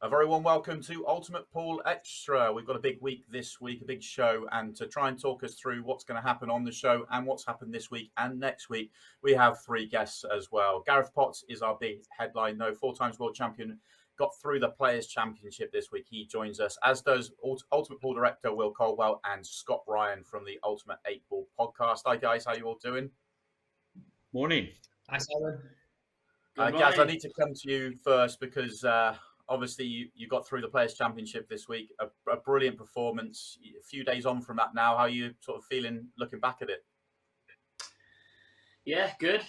A very warm welcome to Ultimate Pool Extra. We've got a big week this week, a big show, and to try and talk us through what's going to happen on the show and what's happened this week and next week, we have three guests as well. Gareth Potts is our big headline, though, 4 times world champion, got through the Players' Championship this week. He joins us, as does Ultimate Pool Director Will Caldwell and Scott Ryan from the Ultimate 8 Ball podcast. Hi, guys. How you all doing? Morning. Hi, Simon. Gaz, I need to come to you first because obviously you got through the Players' Championship this week. A brilliant performance. A few days on from that now, how are you sort of feeling looking back at it? Yeah, good.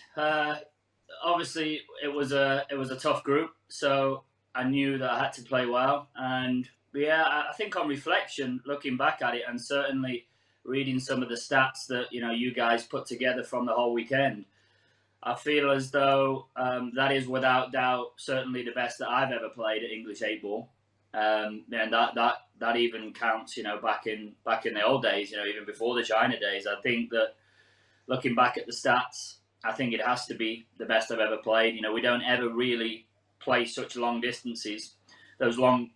Obviously, it was a tough group, so I knew that I had to play well. And yeah, I think on reflection, looking back at it, and certainly reading some of the stats that you guys put together from the whole weekend, I feel as though that is without doubt certainly the best that I've ever played at English 8 ball, and that even counts, back in the old days, even before the China days. I think that looking back at the stats, I think it has to be the best I've ever played. We don't ever really play such long distances. Those long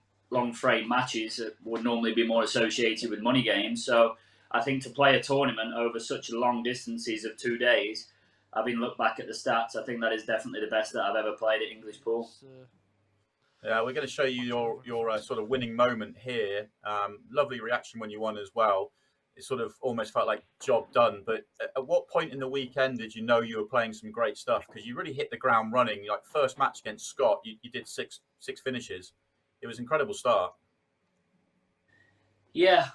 frame matches would normally be more associated with money games. So I think to play a tournament over such long distances of 2 days, having looked back at the stats, I think that is definitely the best that I've ever played at English pool. Yeah, we're going to show you your sort of winning moment here. Lovely reaction when you won as well. It sort of almost felt like job done. But at what point in the weekend did you know you were playing some great stuff? Because you really hit the ground running. Like first match against Scott, you did six finishes. It was an incredible start. Yeah.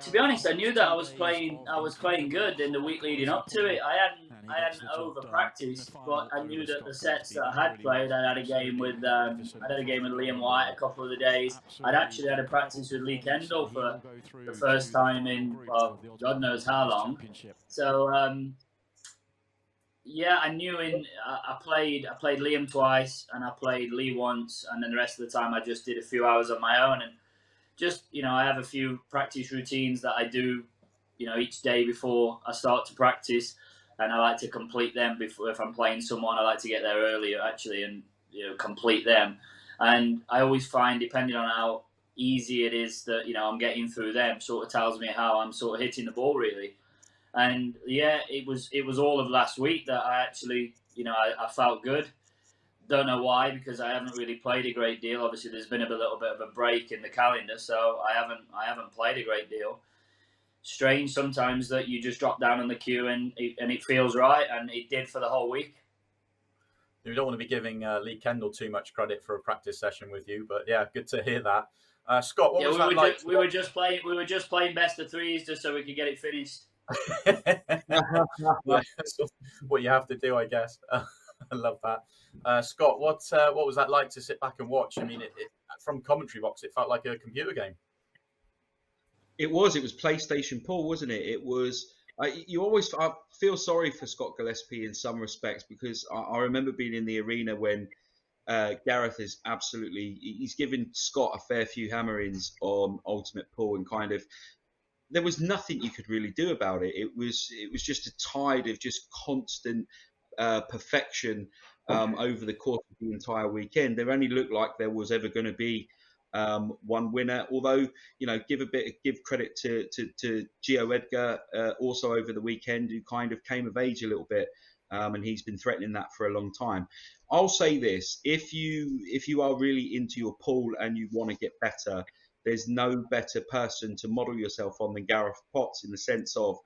To be honest, I knew that I was playing good in the week leading up to it. I hadn't over practiced, but I knew that the sets that I had played, I had a game with Liam White a couple of the days. I'd actually had a practice with Lee Kendall for the first time in God knows how long. So yeah, I knew I played Liam twice and I played Lee once, and then the rest of the time I just did a few hours on my own. And just, I have a few practice routines that I do, each day before I start to practice, and I like to complete them before. If I'm playing someone, I like to get there earlier actually and complete them. And I always find, depending on how easy it is that I'm getting through them, sort of tells me how I'm sort of hitting the ball really. And yeah, it was all of last week that I actually I felt good. Don't know why, because I haven't really played a great deal. Obviously, there's been a little bit of a break in the calendar, so I haven't played a great deal. Strange sometimes that you just drop down on the queue and it feels right, and it did for the whole week. We don't want to be giving Lee Kendall too much credit for a practice session with you, but yeah, good to hear that. Scott, what was that like? We were just playing best of threes just so we could get it finished. That's what you have to do, I guess. I love that. Scott, what was that like to sit back and watch? I mean, from commentary box, it felt like a computer game. It was PlayStation pool, wasn't it? It was. I feel sorry for Scott Gillespie in some respects, because I remember being in the arena when Gareth is he's given Scott a fair few hammerings on Ultimate Pool, and kind of there was nothing you could really do about it. It was just a tide of just constant perfection over the course of the entire weekend. There only looked like there was ever going to be one winner. Although give credit to Gio Edgar also over the weekend, who kind of came of age a little bit, and he's been threatening that for a long time. I'll say this: if you are really into your pool and you want to get better, there's no better person to model yourself on than Gareth Potts, in the sense of,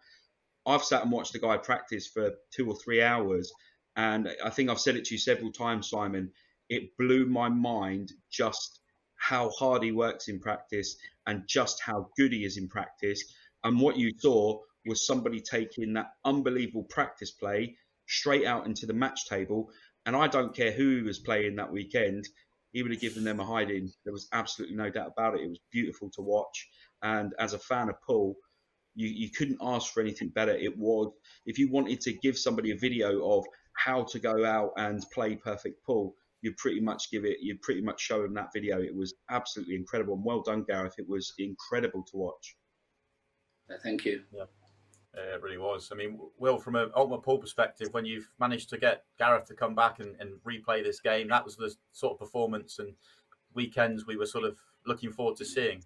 I've sat and watched the guy practice for 2 or 3 hours, and I think I've said it to you several times, Simon. It blew my mind just how hard he works in practice and just how good he is in practice. And what you saw was somebody taking that unbelievable practice play straight out into the match table. And I don't care who he was playing that weekend, he would have given them a hiding. There was absolutely no doubt about it. It was beautiful to watch. And as a fan of pool, you couldn't ask for anything better. It was, if you wanted to give somebody a video of how to go out and play perfect pool, you'd pretty much show them that video. It was absolutely incredible. And well done, Gareth. It was incredible to watch. Thank you. Yeah. it really was. I mean, Will, from an ultimate pool perspective, when you've managed to get Gareth to come back and replay this game, that was the sort of performance and weekends we were sort of looking forward to seeing.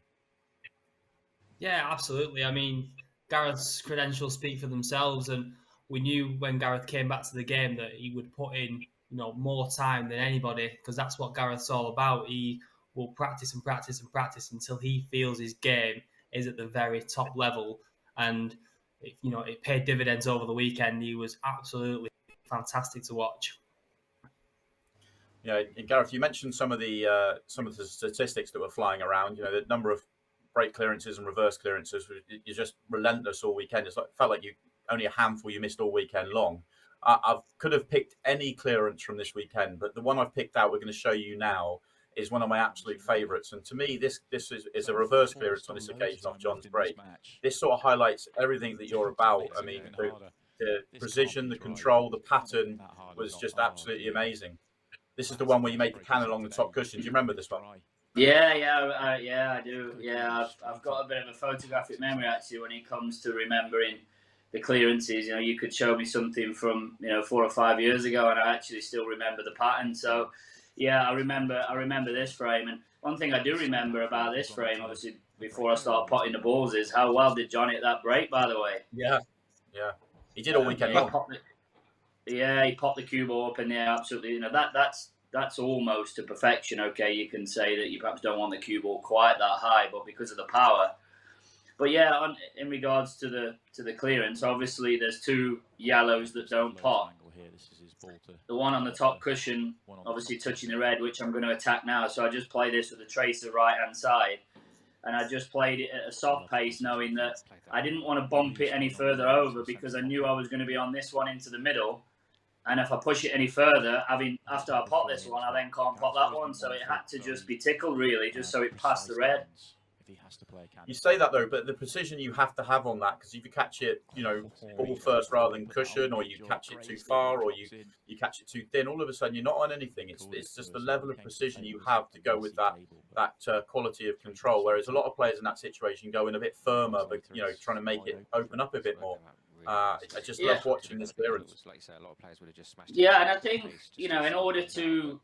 Yeah, absolutely. I mean, Gareth's credentials speak for themselves, and we knew when Gareth came back to the game that he would put in, more time than anybody, because that's what Gareth's all about. He will practice and practice and practice until he feels his game is at the very top level, and it paid dividends over the weekend. He was absolutely fantastic to watch. Yeah, Gareth, you mentioned some of the statistics that were flying around. The number of break clearances and reverse clearances is just relentless all weekend. Felt like you only a handful you missed all weekend long. I could have picked any clearance from this weekend, but the one I've picked out, we're going to show you now, is one of my absolute favourites. And to me, this is a reverse clearance on this occasion off John's break. This sort of highlights everything that you're about. I mean, the precision, the control, the pattern was just absolutely amazing. This is the one where you made the cannon along the top cushion. Do you remember this one? Yeah, I do. Yeah, I've got a bit of a photographic memory actually when it comes to remembering the clearances. You could show me something from 4 or 5 years ago, and I actually still remember the pattern. So, yeah, I remember this frame. And one thing I do remember about this frame, obviously, before I start potting the balls, is how well did John hit that break, by the way. Yeah, he did all weekend long. He popped the cue ball up in there. Absolutely, that's almost to perfection. Okay, you can say that you perhaps don't want the cue ball quite that high, but because of the power. But yeah, in regards to the clearance, obviously there's two yellows that don't pop. The one on the top cushion, obviously touching the red, which I'm going to attack now. So I just play this with a tracer right hand side, and I just played it at a soft pace, knowing that I didn't want to bump it any further over because I knew I was going to be on this one into the middle. And if I push it any further, after I pop this one, I then can't pop that one. So it had to just be tickled, really, just so it passed the red. You say that, though, but the precision you have to have on that, because if you catch it, ball first rather than cushion, or you catch it too far, or you catch it too thin, all of a sudden you're not on anything. It's just the level of precision you have to go with that quality of control. Whereas a lot of players in that situation go in a bit firmer, but trying to make it open up a bit more. I just love watching this clearance. Yeah, and I think in order to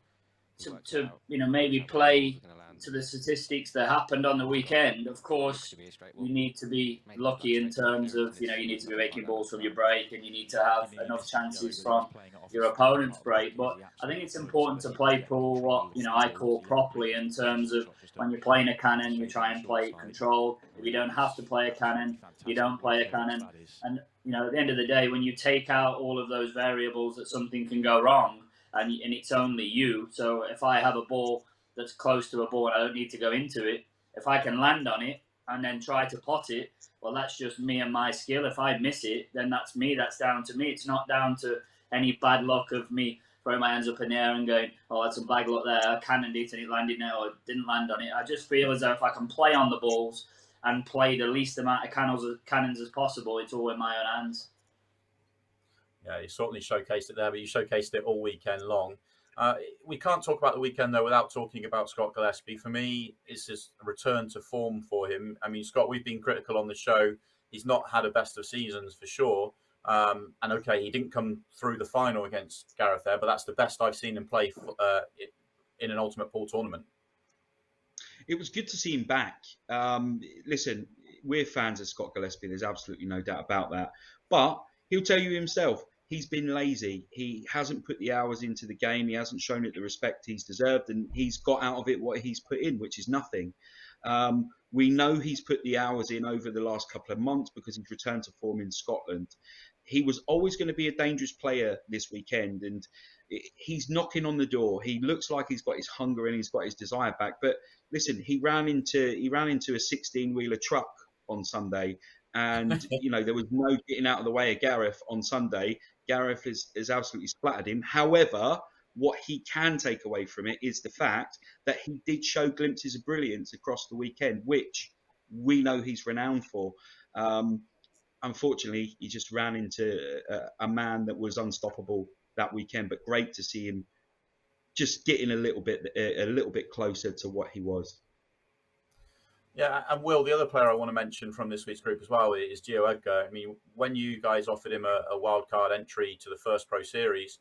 maybe play to the statistics that happened on the weekend, of course you need to be lucky in terms of you need to be making balls from your break, and you need to have enough chances from your opponent's break. But I think it's important to play pool what I call properly, in terms of when you're playing a cannon, you try and play control. If you don't have to play a cannon, you don't play a cannon. And at the end of the day, when you take out all of those variables that something can go wrong, and it's only you. So if I have a ball that's close to a ball and I don't need to go into it, if I can land on it and then try to pot it, well, that's just me and my skill. If I miss it, then that's me. That's down to me. It's not down to any bad luck of me throwing my hands up in the air and going, oh, that's some bad luck there. I cannoned it and it landed there, or it didn't land on it. I just feel as though if I can play on the balls and play the least amount of cannons as possible, it's all in my own hands. Yeah, you certainly showcased it there, but you showcased it all weekend long. We can't talk about the weekend, though, without talking about Scott Gillespie. For me, it's just a return to form for him. I mean, Scott, we've been critical on the show. He's not had a best of seasons for sure. And okay, he didn't come through the final against Gareth there, but that's the best I've seen him play in an Ultimate Pool tournament. It was good to see him back. Listen, we're fans of Scott Gillespie. There's absolutely no doubt about that. But he'll tell you himself, he's been lazy. He hasn't put the hours into the game. He hasn't shown it the respect he's deserved, and he's got out of it what he's put in, which is nothing. We know he's put the hours in over the last couple of months because he's returned to form in Scotland. He was always going to be a dangerous player this weekend, and he's knocking on the door. He looks like he's got his hunger and he's got his desire back. But listen, he ran into a 16-wheeler truck on Sunday. And, there was no getting out of the way of Gareth on Sunday. Gareth has absolutely splattered him. However, what he can take away from it is the fact that he did show glimpses of brilliance across the weekend, which we know he's renowned for. Unfortunately, he just ran into a man that was unstoppable that weekend, but great to see him just getting a little bit closer to what he was. Yeah, and Will, the other player I want to mention from this week's group as well is Gio Edgar. I mean, when you guys offered him a wild card entry to the first Pro Series,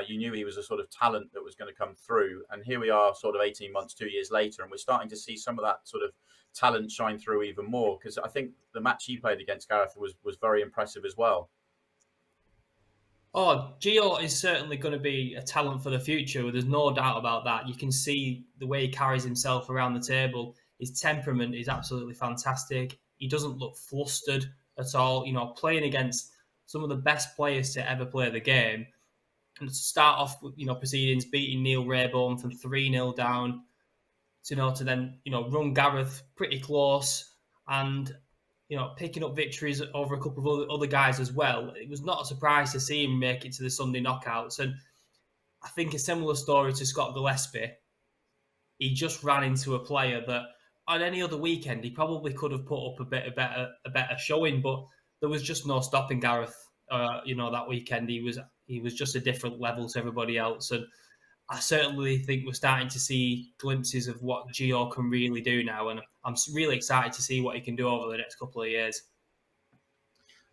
you knew he was a sort of talent that was going to come through. And here we are, sort of 18 months, 2 years later, and we're starting to see some of that sort of talent shine through even more. Because I think the match he played against Gareth was very impressive as well. Oh, Gio is certainly going to be a talent for the future. There's no doubt about that. You can see the way he carries himself around the table. His temperament is absolutely fantastic. He doesn't look flustered at all. You know, playing against some of the best players to ever play the game. And to start off with, proceedings, beating Neil Rayborn from 3-0 down, to then, run Gareth pretty close and picking up victories over a couple of other guys as well. It was not a surprise to see him make it to the Sunday knockouts. And I think a similar story to Scott Gillespie. He just ran into a player that on any other weekend he probably could have put up a better showing, but there was just no stopping Gareth. That weekend he was just a different level to everybody else. And I certainly think we're starting to see glimpses of what Gio can really do now, and I'm really excited to see what he can do over the next couple of years.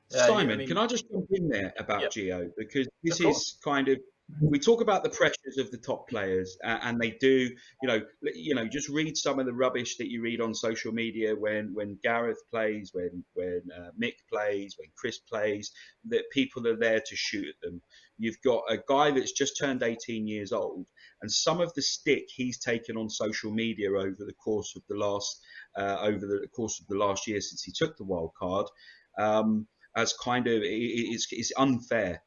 Simon, can I just jump in there about Gio? Because this is kind of, we talk about the pressures of the top players, and they do, just read some of the rubbish that you read on social media when Gareth plays, when Mick plays, when Chris plays, that people are there to shoot at them. You've got a guy that's just turned 18 years old, and some of the stick he's taken on social media over the course of the last year since he took the wild card, as kind of is unfair.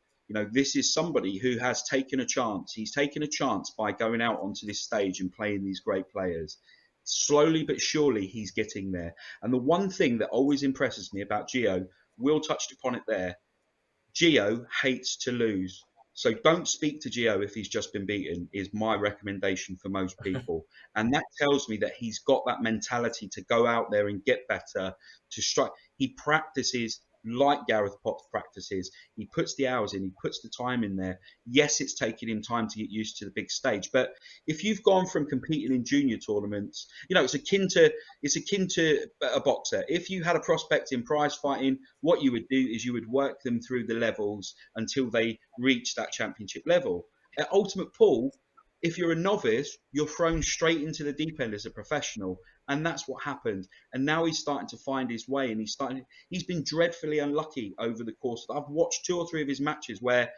This is somebody who has taken a chance. He's taken a chance by going out onto this stage and playing these great players. Slowly but surely, he's getting there. And the one thing that always impresses me about Gio, Will touched upon it there, Gio hates to lose. So don't speak to Gio if he's just been beaten, is my recommendation for most people. And that tells me that he's got that mentality to go out there and get better, to strike. He practices like Gareth Potts practices. He puts the hours in, he puts the time in there. Yes, it's taken him time to get used to the big stage, but if you've gone from competing in junior tournaments, it's akin to a boxer. If you had a prospect in prize fighting, what you would do is you would work them through the levels until they reach that championship level. At Ultimate Pool, if you're a novice, you're thrown straight into the deep end as a professional. And that's what happened. And now he's starting to find his way. And he's been dreadfully unlucky over the course. I've watched 2 or 3 of his matches where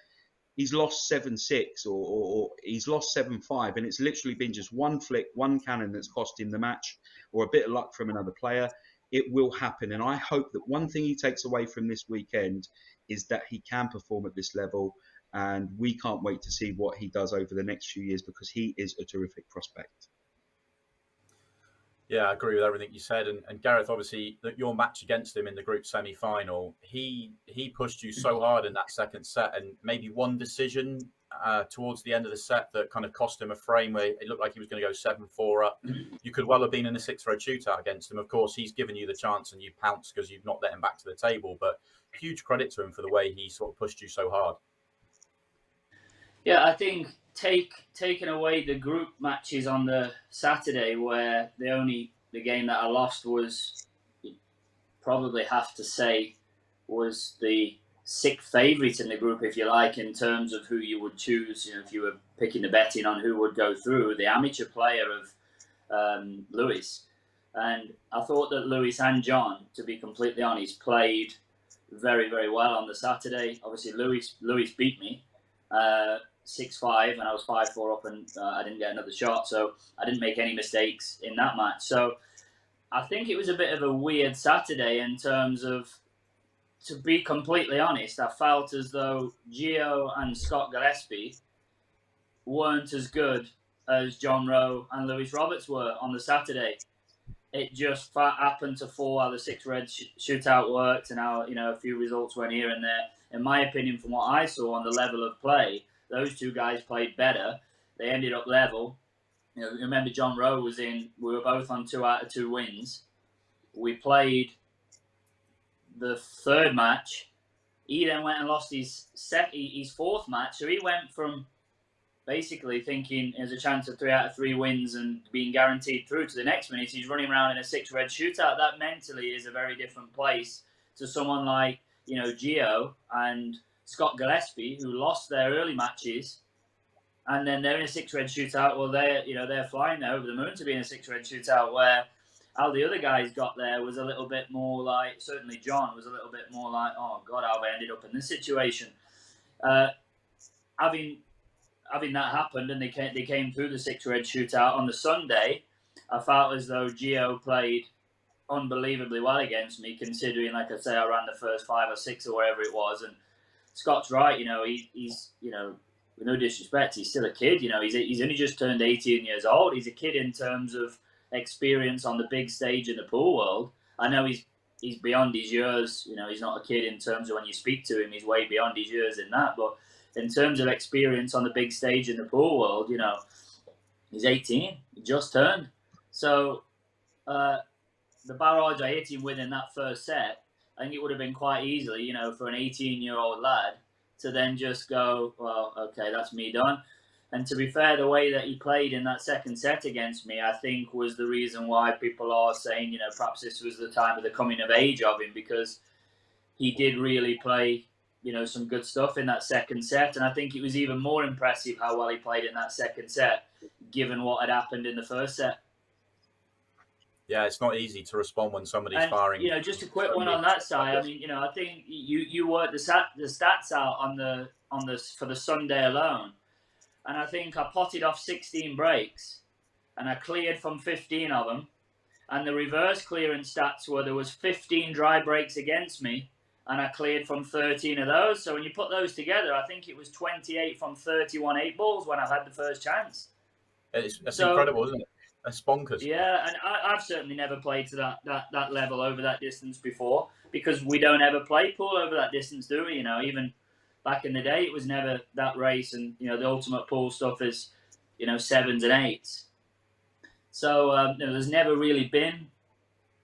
he's lost 7-6 or he's lost 7-5. And it's literally been just one flick, one cannon that's cost him the match, or a bit of luck from another player. It will happen. And I hope that one thing he takes away from this weekend is that he can perform at this level. And we can't wait to see what he does over the next few years, because he is a terrific prospect. Yeah, I agree with everything you said. And Gareth, obviously, your match against him in the group semi-final, he pushed you so hard in that second set, and maybe one decision towards the end of the set that kind of cost him a frame where it looked like he was going to go 7-4 up. You could well have been in a 6-throw shootout against him. Of course, he's given you the chance and you pounced because you've not let him back to the table. But huge credit to him for the way he sort of pushed you so hard. Yeah, I think taking away the group matches on the Saturday, where the game that I lost was, probably have to say, was the 6th favourite in the group, if you like, in terms of who you would choose. If you were picking the betting on who would go through, the amateur player of Lewis. And I thought that Lewis and John, to be completely honest, played very, very well on the Saturday. Obviously, Lewis beat me 6-5, and I was 5-4 up, and I didn't get another shot, so I didn't make any mistakes in that match. So I think it was a bit of a weird Saturday in terms of, to be completely honest, I felt as though Gio and Scott Gillespie weren't as good as John Rowe and Lewis Roberts were on the Saturday. It just happened to fall how the 6 red shootout worked, and how a few results went here and there. In my opinion, from what I saw on the level of play, those 2 guys played better. They ended up level. Remember, John Rowe was in. We were both on 2 out of 2 wins. We played the 3rd match. He then went and lost his 4th match. So he went from basically thinking there's a chance of 3 out of 3 wins and being guaranteed through to the next minute. He's running around in a 6 red shootout. That mentally is a very different place to someone like, Gio and Scott Gillespie, who lost their early matches, and then they're in a 6 red shootout. Well, they're flying there over the moon to be in a 6 red shootout, where how the other guys got there was a little bit more like, certainly John was a little bit more like, oh God, how I ended up in this situation. Having that happened and they came through the 6 red shootout on the Sunday, I felt as though Gio played unbelievably well against me, considering, like I say, I ran the first 5 or 6 or whatever it was. And Scott's right, he's with no disrespect, he's still a kid. He's only just turned 18 years old. He's a kid in terms of experience on the big stage in the pool world. I know he's beyond his years. He's not a kid in terms of when you speak to him, he's way beyond his years in that. But in terms of experience on the big stage in the pool world, he's 18. He just turned. So the barrage I hit him with in that first set, I think it would have been quite easily, for an 18-year-old lad to then just go, well, okay, that's me done. And to be fair, the way that he played in that second set against me, I think was the reason why people are saying, perhaps this was the time of the coming of age of him, because he did really play some good stuff in that second set. And I think it was even more impressive how well he played in that second set, given what had happened in the first set. Yeah, it's not easy to respond when somebody's firing. Just a quick one on that side. I mean, I think you worked the stats out for the Sunday alone, and I think I potted off 16 breaks, and I cleared from 15 of them. And the reverse clearance stats were there was 15 dry breaks against me, and I cleared from 13 of those. So when you put those together, I think it was 28 from 31 8 balls when I had the first chance. It's incredible, isn't it? That's bonkers. Yeah, and I've certainly never played to that level over that distance before, because we don't ever play pool over that distance, do we? Even back in the day, it was never that race, and the ultimate pool stuff is 7s and 8s. So there's never really been.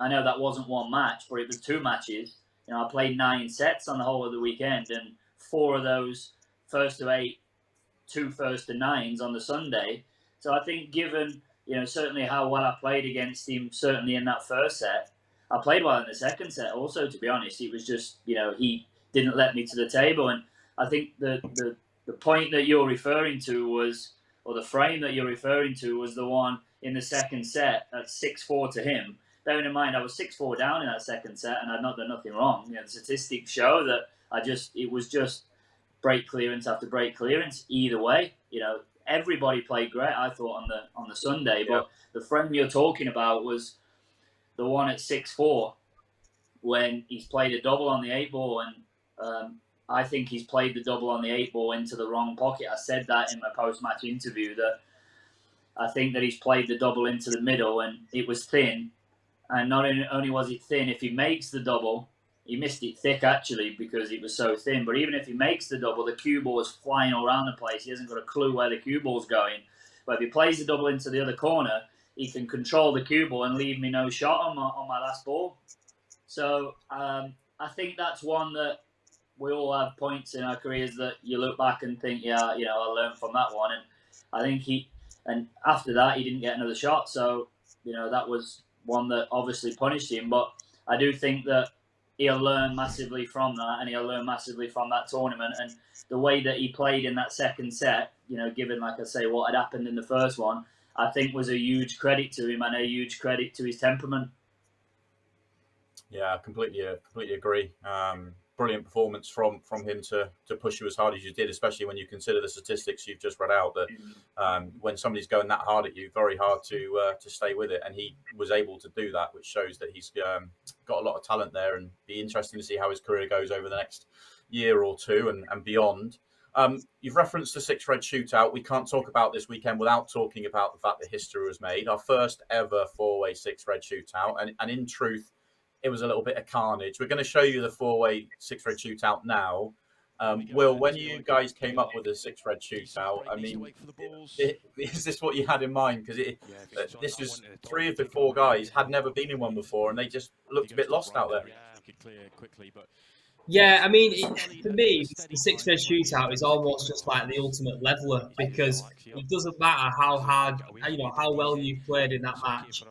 I know that wasn't one match, but it was 2 matches. I played 9 sets on the whole of the weekend, and 4 of those first to 8, 2 first to 9s on the Sunday. So I think given certainly how well I played against him, certainly in that first set, I played well in the second set also, to be honest. It was just, he didn't let me to the table. And I think the point that you're referring to was, or the frame that you're referring to was the one in the second set at 6-4 to him. Bearing in mind, I was 6-4 down in that second set and I'd not done nothing wrong. The statistics show that it was just break clearance after break clearance either way. Everybody played great, I thought, on the Sunday. But the frame you're talking about was the one at 6-4 when he's played a double on the 8 ball, and I think he's played the double on the 8 ball into the wrong pocket. I said that in my post-match interview, that I think that he's played the double into the middle and it was thin. And not only was it thin, if he makes the double, he missed it thick, actually, because it was so thin. But even if he makes the double, the cue ball is flying all around the place. He hasn't got a clue where the cue ball's going. But if he plays the double into the other corner, he can control the cue ball and leave me no shot on my last ball. So I think that's one that we all have points in our careers that you look back and think, I learned from that one. And I think and after that, he didn't get another shot. So, that was one that obviously punished him. But I do think that he'll learn massively from that, and he'll learn massively from that tournament. And the way that he played in that second set, given, like I say, what had happened in the first one, I think was a huge credit to him and a huge credit to his temperament. Yeah, completely agree. Brilliant performance from him to push you as hard as you did, especially when you consider the statistics you've just read out, that when somebody's going that hard at you, very hard to stay with it. And he was able to do that, which shows that he's got a lot of talent there, and be interesting to see how his career goes over the next year or two and beyond. You've referenced the 6 red shootout. We can't talk about this weekend without talking about the fact that history was made. Our first ever 4-way 6 red shootout. And in truth, it was a little bit of carnage. We're going to show you the 4-way 6 red shootout now. Will, when you guys came up with the 6 red shootout, I mean, is this what you had in mind? Because this was 3 of the 4 guys had never been in one before, and they just looked a bit lost out there. Yeah, we could clear quickly, but Yeah, I mean, for me, the six-red shootout is almost just like the ultimate leveler because it doesn't matter how hard, how well you've played in that match.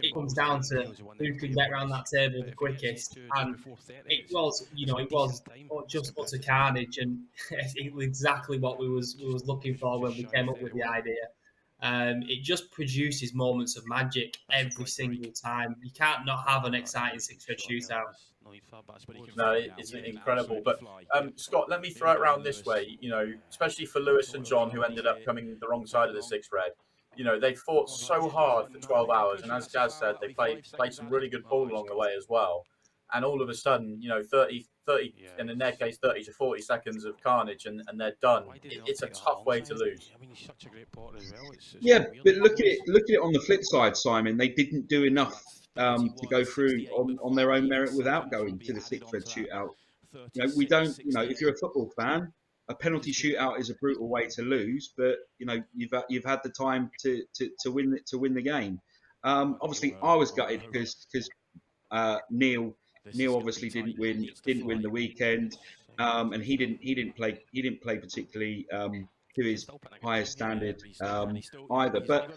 It comes down to who can get around that table the quickest, and it was just utter carnage, and it was exactly what we was looking for when we came up with the idea. It just produces moments of magic every single time. You can't not have an exciting six-red shootout. No, it's incredible. But Scott, let me throw it around this way. Especially for Lewis and John, who ended up coming the wrong side of the six red. They fought so hard for 12 hours, and as Gaz said, they played some really good ball along the way as well. And all of a sudden, 30, and in their case, 30 to 40 seconds of carnage, and they're done. It's a tough way to lose. Yeah, but look at it on the flip side, Simon. They didn't do enough to go through on their own merit without going to the six-red shootout. We don't. If you're a football fan, a penalty shootout is a brutal way to lose, but you've had the time to win the game. Obviously, I was gutted because Neil obviously didn't win the weekend, and he didn't play particularly to his highest standard either. But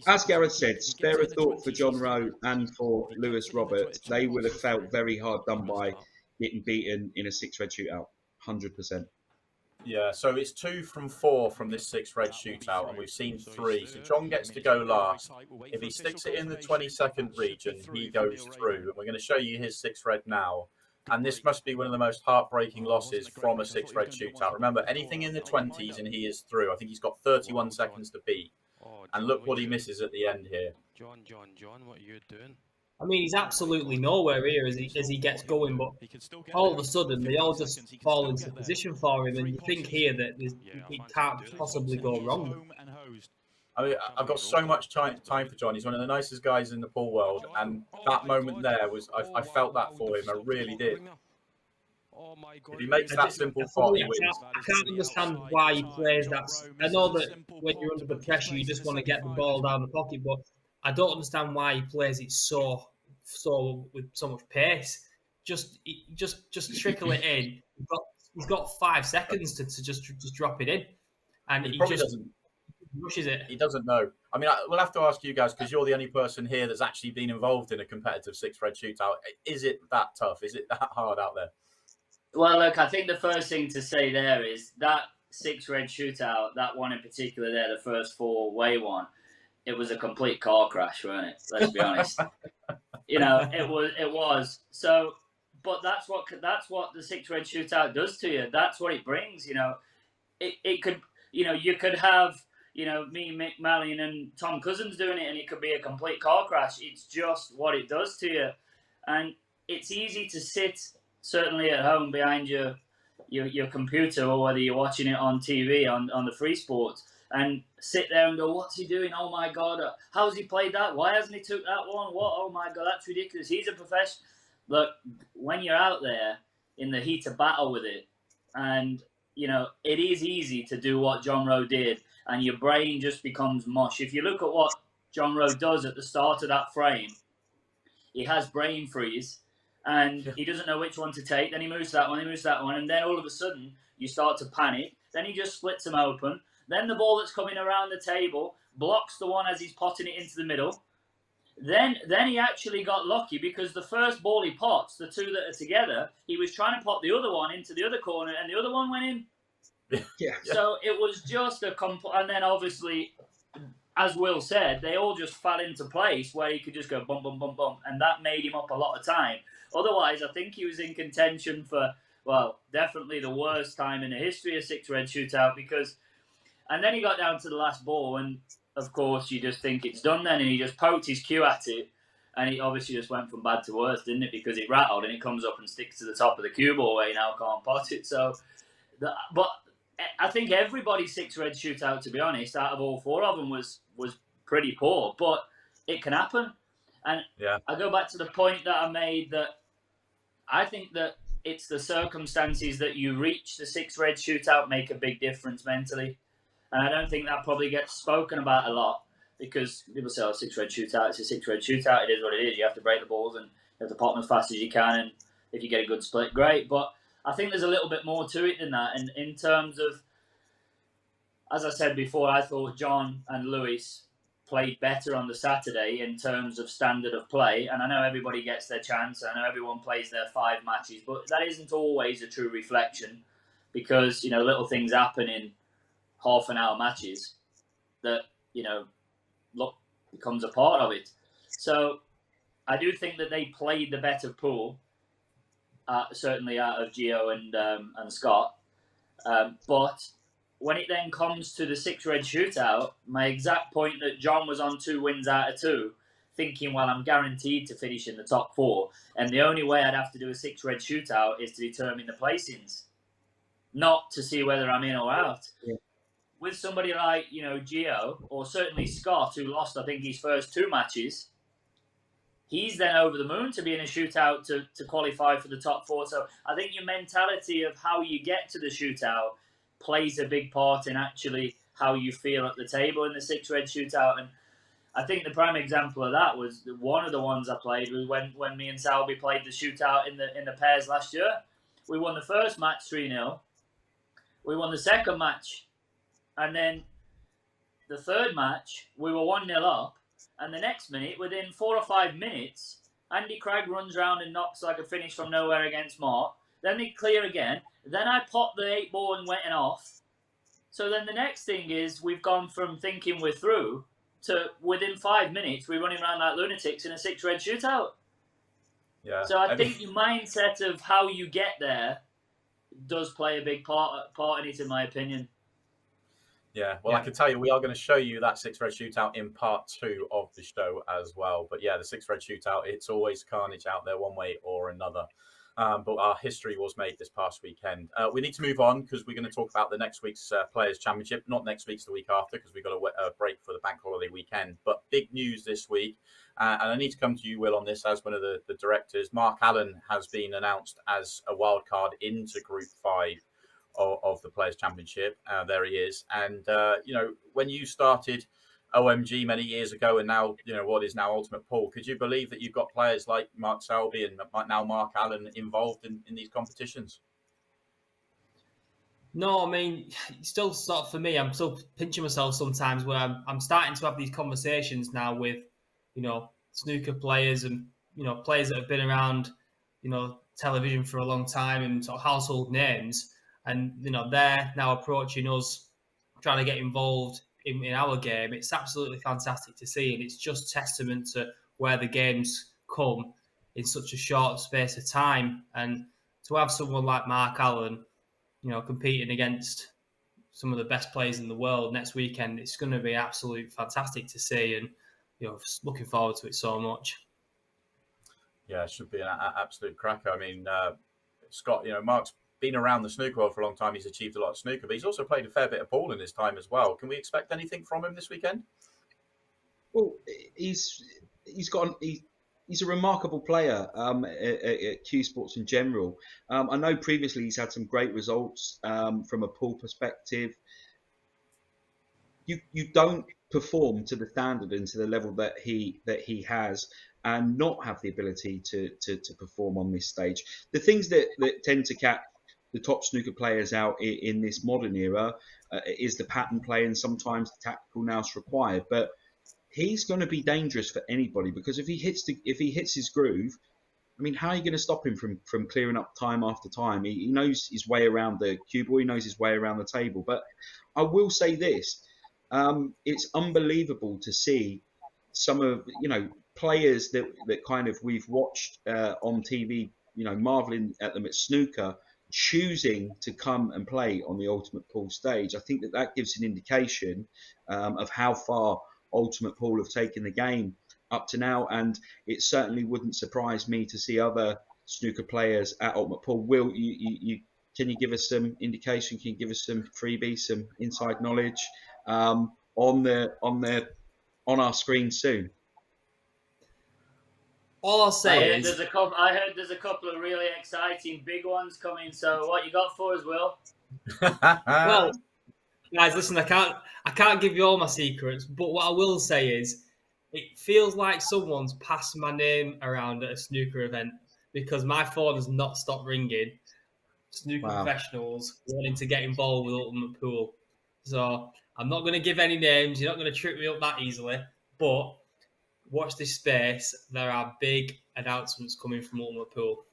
as Gareth said, spare a thought for John Rowe and for Lewis Roberts. They would have felt very hard done by getting beaten in a six-red shootout, 100%. Yeah, so it's 2 from 4 from this six-red shootout, and we've seen 3. So John gets to go last. If he sticks it in the 22nd region, he goes through. And we're going to show you his six-red now. And this must be one of the most heartbreaking losses from a six-red shootout. Remember, anything in the 20s and he is through. I think he's got 31 seconds to beat. And look what he misses at the end here. John, what are you doing? I mean, he's absolutely nowhere here as he gets going, but all of a sudden they all just fall into position for him, and you think here that it can't possibly go wrong. I mean, I've got so much time for John. He's one of the nicest guys in the pool world, and that moment there I felt that for him. I really did. If he makes that simple pot, he wins. I can't understand why he plays that. I know that when you're under the pressure, you just want to get the ball down the pocket, but I don't understand why he plays it so with so much pace. Just trickle it in. He's got 5 seconds to just drop it in, and he probably doesn't. Rushes it. He doesn't know. I mean, we'll have to ask you guys because you're the only person here that's actually been involved in a competitive six-red shootout. Is it that tough? Is it that hard out there? Well, look, I think the first thing to say there is that six-red shootout, that one in particular there, the first four-way one, it was a complete car crash, wasn't it? Let's be honest. It was. So, but that's what the six-red shootout does to you. That's what it brings. It could, you could have, me, Mick Mallion, and Tom Cousins doing it, and it could be a complete car crash. It's just what it does to you, and it's easy to sit certainly at home behind your computer, or whether you're watching it on TV on the free sports, and sit there and go, what's he doing? Oh my God, how's he played that? Why hasn't he took that one? What? Oh my God, that's ridiculous. He's a professional. Look, when you're out there in the heat of battle with it, and it is easy to do what John Rowe did, and your brain just becomes mush. If you look at what John Rowe does at the start of that frame, he has brain freeze, and he doesn't know which one to take. Then he moves that one, and then all of a sudden you start to panic. Then he just splits them open. Then the ball that's coming around the table blocks the one as he's potting it into the middle. Then he actually got lucky because the first ball he pots, the two that are together, he was trying to pot the other one into the other corner, and the other one went in. Yeah. So it was just and then obviously, as Will said, they all just fell into place where he could just go bump, bump, bump, bump, and that made him up a lot of time. Otherwise, I think he was in contention for, well, definitely the worst time in the history of six-red shootout and then he got down to the last ball, and of course you just think it's done then, and he just poked his cue at it, and it obviously just went from bad to worse, didn't it? Because it rattled, and it comes up and sticks to the top of the cue ball where you now can't pot it. So, but I think everybody's six-red shootout, to be honest, out of all four of them was pretty poor, but it can happen. And I go back to the point that I made that I think that it's the circumstances that you reach the six-red shootout make a big difference mentally. And I don't think that probably gets spoken about a lot because people say, six-red shootout, it's a six-red shootout. It is what it is. You have to break the balls and you have to pot them as fast as you can. And if you get a good split, great. But I think there's a little bit more to it than that. And in terms of, as I said before, I thought John and Lewis played better on the Saturday in terms of standard of play. And I know everybody gets their chance. I know everyone plays their 5 matches, but that isn't always a true reflection, because, you know, little things happen in half an hour matches that, you know, luck becomes a part of it. So I do think that they played the better pool, certainly out of Gio and Scott. But when it then comes to the 6 red shootout, my exact point that John was on 2 wins out of 2, thinking, well, I'm guaranteed to finish in the top 4, and the only way I'd have to do a 6 red shootout is to determine the placings, not to see whether I'm in or out. Yeah. With somebody like, you know, Gio, or certainly Scott, who lost, I think, his first 2 matches, he's then over the moon to be in a shootout to qualify for the top 4. So I think your mentality of how you get to the shootout plays a big part in actually how you feel at the table in the 6 red shootout. And I think the prime example of that was one of the ones I played was when me and Salby played the shootout in the pairs last year. We won the first match 3-0. We won the second match, and then the third match we were 1-0 up. And the next minute, within 4 or 5 minutes, Andy Craig runs round and knocks like a finish from nowhere against Mark. Then they clear again. Then I pop the 8 ball and went off. So then the next thing is we've gone from thinking we're through to within 5 minutes we're running around like lunatics in a 6 red shootout. Yeah. So I think your mindset of how you get there does play a big part in it, in my opinion. Yeah, well, I can tell you, we are going to show you that 6 red shootout in part 2 of the show as well. But yeah, the 6 red shootout, it's always carnage out there one way or another. But our history was made this past weekend. We need to move on because we're going to talk about the next week's Players' Championship. Not next week's, the week after, because we've got a break for the bank holiday weekend. But big news this week. And I need to come to you, Will, on this as one of the directors. Mark Allen has been announced as a wild card into Group 5 of the Players' Championship. There he is. And, you know, when you started OMG many years ago and now, you know, what is now Ultimate Pool, could you believe that you've got players like Mark Selby and now Mark Allen involved in these competitions? No, I mean, still sort of for me, I'm still pinching myself sometimes where I'm starting to have these conversations now with, you know, snooker players and, you know, players that have been around, you know, television for a long time and sort of household names. And, you know, they're now approaching us, trying to get involved in our game. It's absolutely fantastic to see. And it's just testament to where the game's come in such a short space of time. And to have someone like Mark Allen, you know, competing against some of the best players in the world next weekend, it's going to be absolutely fantastic to see. And, you know, looking forward to it so much. Yeah, it should be an absolute cracker. I mean, Scott, you know, Mark's been around the snooker world for a long time. He's achieved a lot of snooker, but he's also played a fair bit of pool in his time as well. Can we expect anything from him this weekend? Well, he's a remarkable player at Q Sports in general. I know previously he's had some great results from a pool perspective. You don't perform to the standard and to the level that he has and not have the ability to perform on this stage. The things that tend to catch the top snooker players out in this modern era is the pattern play and sometimes the tactical nous required. But he's going to be dangerous for anybody because if he hits his groove, I mean, how are you going to stop him from clearing up time after time? He knows his way around the cue ball. He knows his way around the table. But I will say this: it's unbelievable to see some of players that kind of we've watched on TV, marveling at them at snooker, choosing to come and play on the Ultimate Pool stage. I think that gives an indication of how far Ultimate Pool have taken the game up to now, and it certainly wouldn't surprise me to see other snooker players at Ultimate Pool. Will, can you give us some indication? Can you give us some freebies, some inside knowledge on our screen soon? All I'll say is I heard there's a couple of really exciting big ones coming. So what you got for us, Will? Well, guys, listen, I can't give you all my secrets, but what I will say is it feels like someone's passed my name around at a snooker event because my phone has not stopped ringing. Snooker Wow. professionals wanting to get involved with Ultimate Pool. So I'm not going to give any names. You're not going to trip me up that easily. But watch this space. There are big announcements coming from Ultimate Pool.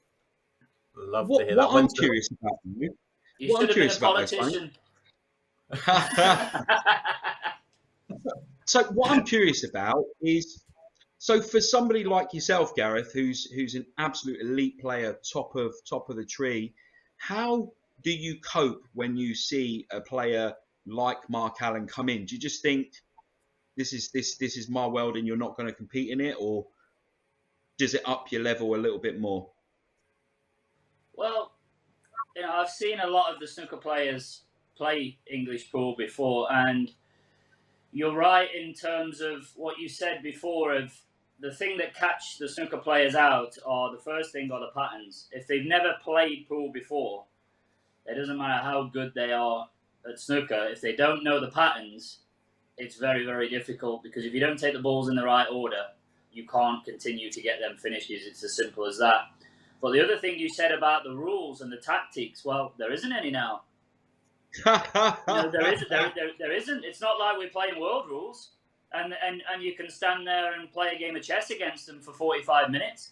Love to hear that. What I'm curious about, You what should I'm have been a curious about, politician. So what I'm curious about is, so for somebody like yourself, Gareth, who's an absolute elite player, top of the tree, how do you cope when you see a player like Mark Allen come in? Do you just think this is my world and you're not going to compete in it, or does it up your level a little bit more? Well, I've seen a lot of the snooker players play English pool before, and you're right in terms of what you said before of the thing that catch the snooker players out are the first thing are the patterns. If they've never played pool before, it doesn't matter how good they are at snooker. If they don't know the patterns, it's very, very difficult, because if you don't take the balls in the right order, you can't continue to get them finishes. It's as simple as that. But the other thing you said about the rules and the tactics, well, there isn't any now. There isn't. It's not like we're playing world rules and you can stand there and play a game of chess against them for 45 minutes.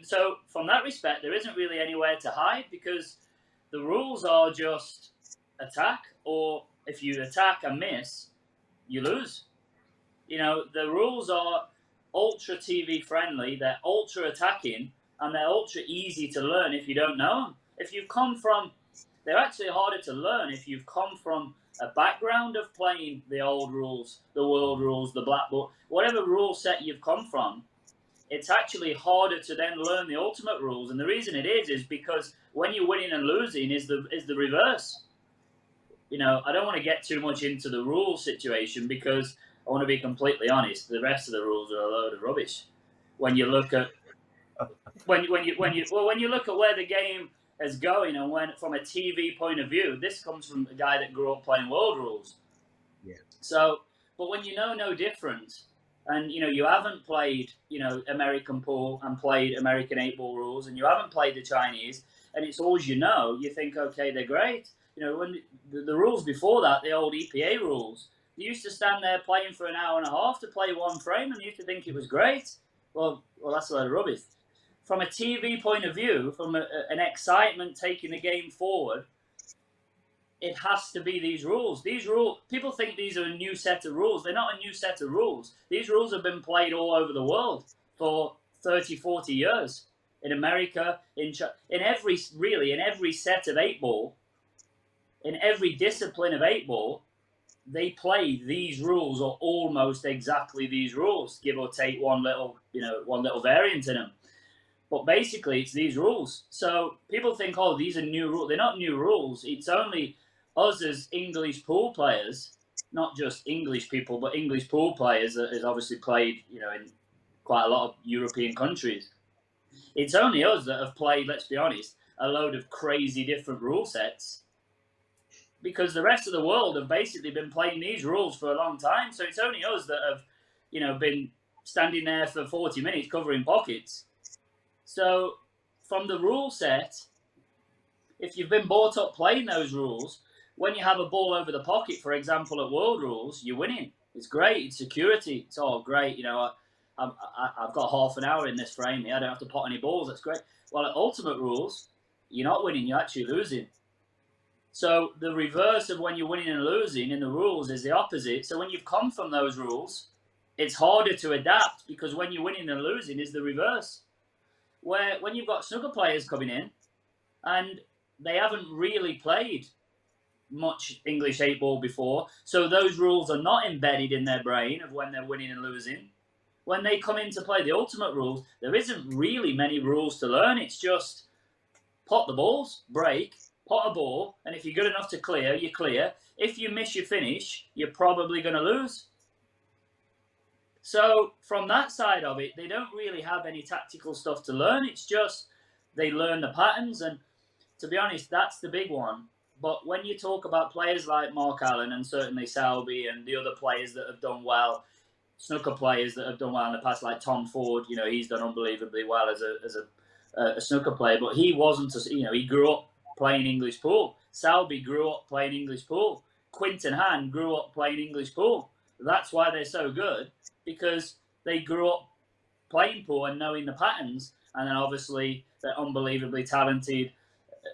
So from that respect, there isn't really anywhere to hide, because the rules are just attack, or if you attack and miss, you lose. The rules are ultra TV friendly, they're ultra attacking, and they're ultra easy to learn if you don't know them. They're actually harder to learn if you've come from a background of playing the old rules, the world rules, the black book, whatever rule set you've come from. It's actually harder to then learn the ultimate rules, and the reason it is because when you're winning and losing is the reverse. I don't want to get too much into the rule situation, because I want to be completely honest. The rest of the rules are a load of rubbish. When you look at when you look at where the game is going, and when from a TV point of view, this comes from a guy that grew up playing world rules. Yeah. So, but when you know no different, and you haven't played American pool and played American 8-ball rules, and you haven't played the Chinese, and it's all you think, okay, they're great. When the rules before that, the old EPA rules, they used to stand there playing for an hour and a half to play one frame, and you used to think it was great. Well, that's a load of rubbish. From a TV point of view, from an excitement taking the game forward, it has to be these rules. People think these are a new set of rules. They're not a new set of rules. These rules have been played all over the world for 30, 40 years. In America, in every set of 8-ball, in every discipline of 8-ball, they play these rules, or almost exactly these rules, give or take one little variant in them. But basically, it's these rules. So people think, oh, these are new rules. They're not new rules. It's only us as English pool players, not just English people, but English pool players that has obviously played, in quite a lot of European countries. It's only us that have played, let's be honest, a load of crazy different rule sets, because the rest of the world have basically been playing these rules for a long time. So it's only us that have, been standing there for 40 minutes covering pockets. So from the rule set, if you've been brought up playing those rules, when you have a ball over the pocket, for example, at world rules, you're winning. It's great. It's security. It's all great. I've got half an hour in this frame here. I don't have to pot any balls. That's great. Well, at ultimate rules, you're not winning. You're actually losing. So the reverse of when you're winning and losing in the rules is the opposite. So when you've come from those rules, it's harder to adapt, because when you're winning and losing is the reverse. Where when you've got snooker players coming in and they haven't really played much English 8-ball before, so those rules are not embedded in their brain of when they're winning and losing. When they come in to play the ultimate rules, there isn't really many rules to learn. It's just pot the balls, break, pot a ball, and if you're good enough to clear, you clear. If you miss your finish, you're probably going to lose. So from that side of it, they don't really have any tactical stuff to learn. It's just they learn the patterns, and to be honest, that's the big one. But when you talk about players like Mark Allen and certainly Selby and the other players that have done well, snooker players that have done well in the past, like Tom Ford, he's done unbelievably well as a a snooker player, but he wasn't. He grew up playing English pool. Salby grew up playing English pool. Quinton Han grew up playing English pool. That's why they're so good, because they grew up playing pool and knowing the patterns. And then obviously they're unbelievably talented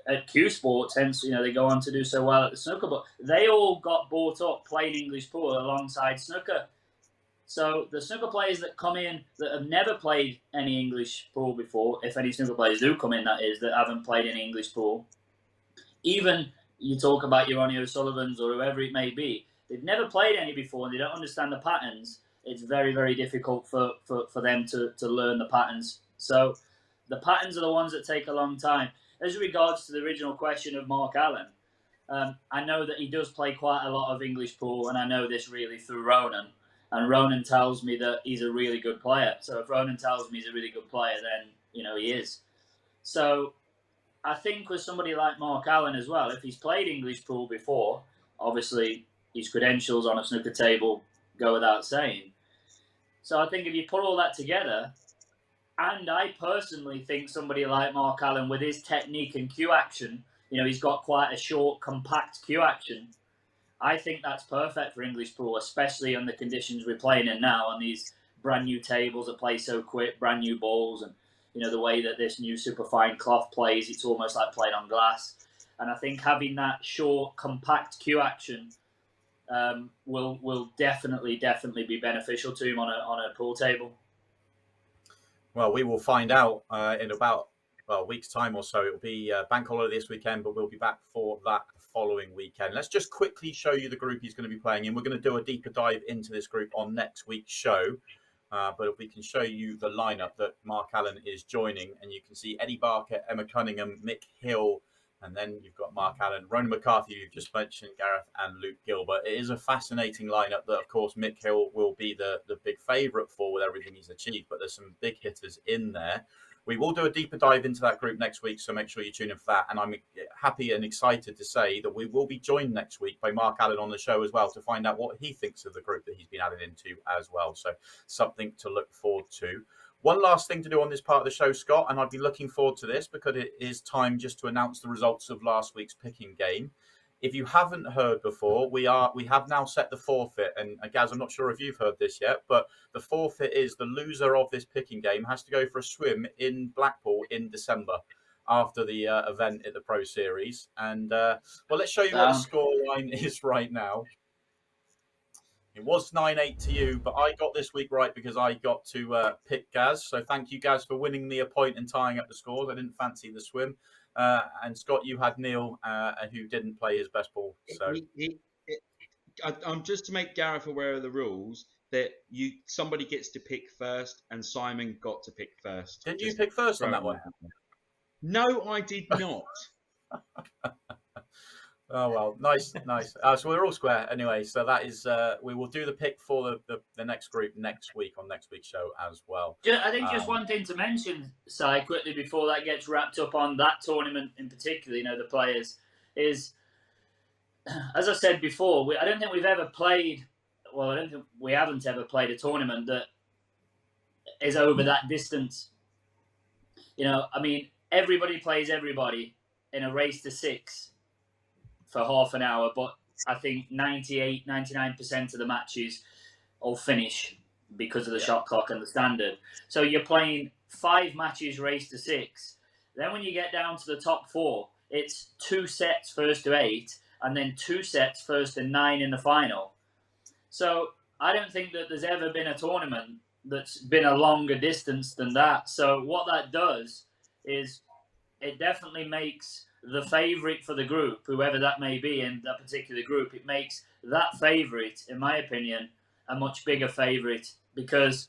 at Q Sports, hence they go on to do so well at the snooker. But they all got brought up playing English pool alongside snooker. So the snooker players that come in that have never played any English pool before, if any snooker players do come in, that is, that haven't played any English pool, even you talk about your Ronnie O'Sullivans or whoever it may be, they've never played any before and they don't understand the patterns. It's very, very difficult for them to learn the patterns. So the patterns are the ones that take a long time. As regards to the original question of Mark Allen, I know that he does play quite a lot of English pool, and I know this really through Ronan. And Ronan tells me that he's a really good player. So if Ronan tells me he's a really good player, then, he is. So I think with somebody like Mark Allen as well, if he's played English pool before, obviously his credentials on a snooker table go without saying. So I think if you put all that together, and I personally think somebody like Mark Allen with his technique and cue action, he's got quite a short, compact cue action. I think that's perfect for English pool, especially on the conditions we're playing in now, on these brand new tables that play so quick, brand new balls, and the way that this new superfine cloth plays, it's almost like playing on glass. And I think having that short, compact cue action will definitely be beneficial to him on a pool table. Well, we will find out in about a week's time or so. It'll be bank holiday this weekend, but we'll be back for that following weekend. Let's just quickly show you the group he's going to be playing in. We're going to do a deeper dive into this group on next week's show. But if we can show you the lineup that Mark Allen is joining, and you can see Eddie Barker, Emma Cunningham, Mick Hill, and then you've got Mark Allen, Ronan McCarthy, you've just mentioned, Gareth, and Luke Gilbert. It is a fascinating lineup that, of course, Mick Hill will be the big favourite for with everything he's achieved, but there's some big hitters in there. We will do a deeper dive into that group next week, so make sure you tune in for that. And I'm happy and excited to say that we will be joined next week by Mark Allen on the show as well to find out what he thinks of the group that he's been added into as well. So something to look forward to. One last thing to do on this part of the show, Scott, and I've been looking forward to this because it is time just to announce the results of last week's picking game. If you haven't heard before, we have now set the forfeit, and Gaz, I'm not sure if you've heard this yet, but the forfeit is the loser of this picking game has to go for a swim in Blackpool in December after the event at the Pro Series. And let's show you what the scoreline is right now. It was 9-8 to you, but I got this week right because I got to pick Gaz. So thank you, Gaz, for winning me a point and tying up the scores. I didn't fancy the swim. And Scott, you had Neil, who didn't play his best ball. So I'm just to make Gareth aware of the rules that somebody gets to pick first, and Simon got to pick first. Did you pick first on that one? No, I did not. Oh well, nice. So we're all square anyway. So that is, we will do the pick for the next group next week on next week's show as well. I think just one thing to mention, Si, quickly before that gets wrapped up on that tournament in particular, the players, is, as I said before, I don't think we've ever played. Well, I don't think we haven't ever played a tournament that is over that distance. Everybody plays everybody in a race to 6. For half an hour, but I think 99% of the matches all finish because of the shot clock and the standard. So you're playing 5 matches race to 6. Then when you get down to the top 4, it's 2 sets first to 8, and then 2 sets first to 9 in the final. So I don't think that there's ever been a tournament that's been a longer distance than that. So what that does is it definitely makes the favourite for the group, whoever that may be in that particular group, it makes that favourite, in my opinion, a much bigger favourite because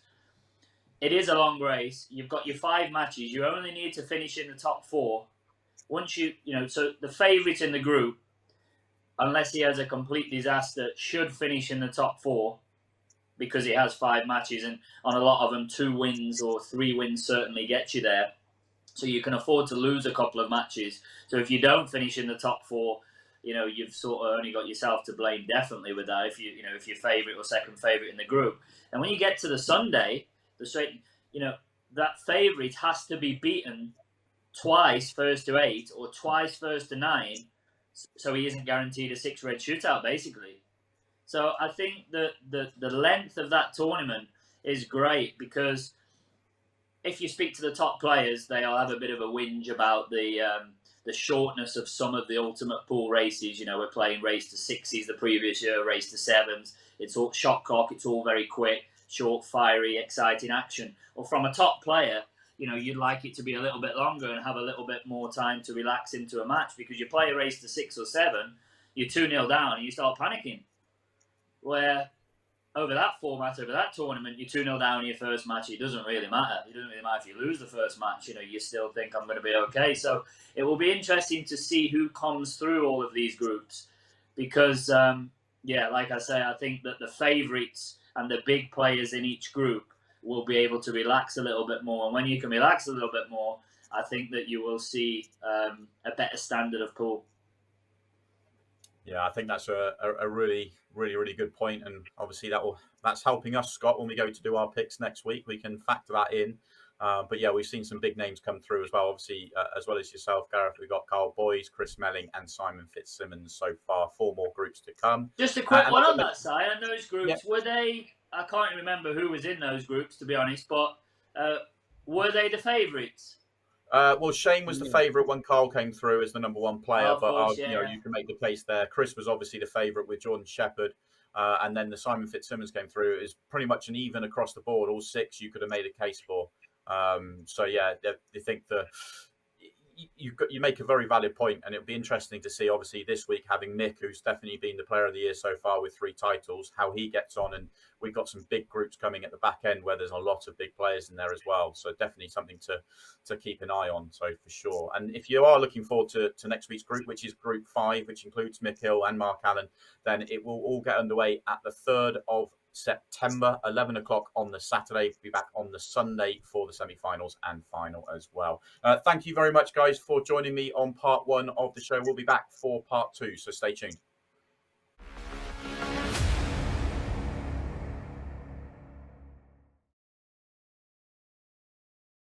it is a long race. You've got your 5 matches. You only need to finish in the top 4. Once so the favourite in the group, unless he has a complete disaster, should finish in the top 4 because he has 5 matches, and on a lot of them, 2 wins or 3 wins certainly get you there. So you can afford to lose a couple of matches. So if you don't finish in the top 4, you've sort of only got yourself to blame definitely with that. If you're favourite or second favourite in the group, and when you get to the Sunday, that favourite has to be beaten twice first to 8 or twice first to 9, so he isn't guaranteed a 6 red shootout, basically. So I think that the length of that tournament is great, because if you speak to the top players, they'll have a bit of a whinge about the shortness of some of the ultimate pool races. You know, we're playing race to 6s the previous year, race to 7s. It's all shot clock. It's all very quick, short, fiery, exciting action. Or from a top player, you know, you'd like it to be a little bit longer and have a little bit more time to relax into a match, because you play a race to 6 or 7, you're 2-0 down and you start panicking. Where over that format, over that tournament, you're 2-0 down in your first match, it doesn't really matter. It doesn't really matter if you lose the first match, you know, you still think I'm going to be okay. So it will be interesting to see who comes through all of these groups, because, like I say, I think that the favourites and the big players in each group will be able to relax a little bit more. And when you can relax a little bit more, I think that you will see a better standard of pool. Yeah, I think that's a really, really, really good point, and obviously that's helping us, Scott, when we go to do our picks next week. We can factor that in. But yeah, we've seen some big names come through as well. Obviously, as well as yourself, Gareth, we've got Carl Boyes, Chris Melling, and Simon Fitzsimmons so far. 4 more groups to come. Just a quick one on that side. And those groups, were they? I can't remember who was in those groups, to be honest. But were they the favourites? Well, Shane was the favourite when Carl came through as the number 1 player, you can make the case there. Chris was obviously the favourite with Jordan Shepherd, and then the Simon Fitzsimmons came through. It was pretty much an even across the board. All 6 you could have made a case for. So yeah, I think you make a very valid point, and it'll be interesting to see, obviously, this week having Mick, who's definitely been the player of the year so far with 3 titles, how he gets on. And we've got some big groups coming at the back end where there's a lot of big players in there as well. So definitely something to keep an eye on, so for sure. And if you are looking forward to next week's group, which is Group 5, which includes Mick Hill and Mark Allen, then it will all get underway at the 3rd of September, 11 o'clock on the Saturday. We'll be back on the Sunday for the semi-finals and final as well. Thank you very much, guys, for joining me on part 1 of the show. We'll be back for part 2, so stay tuned.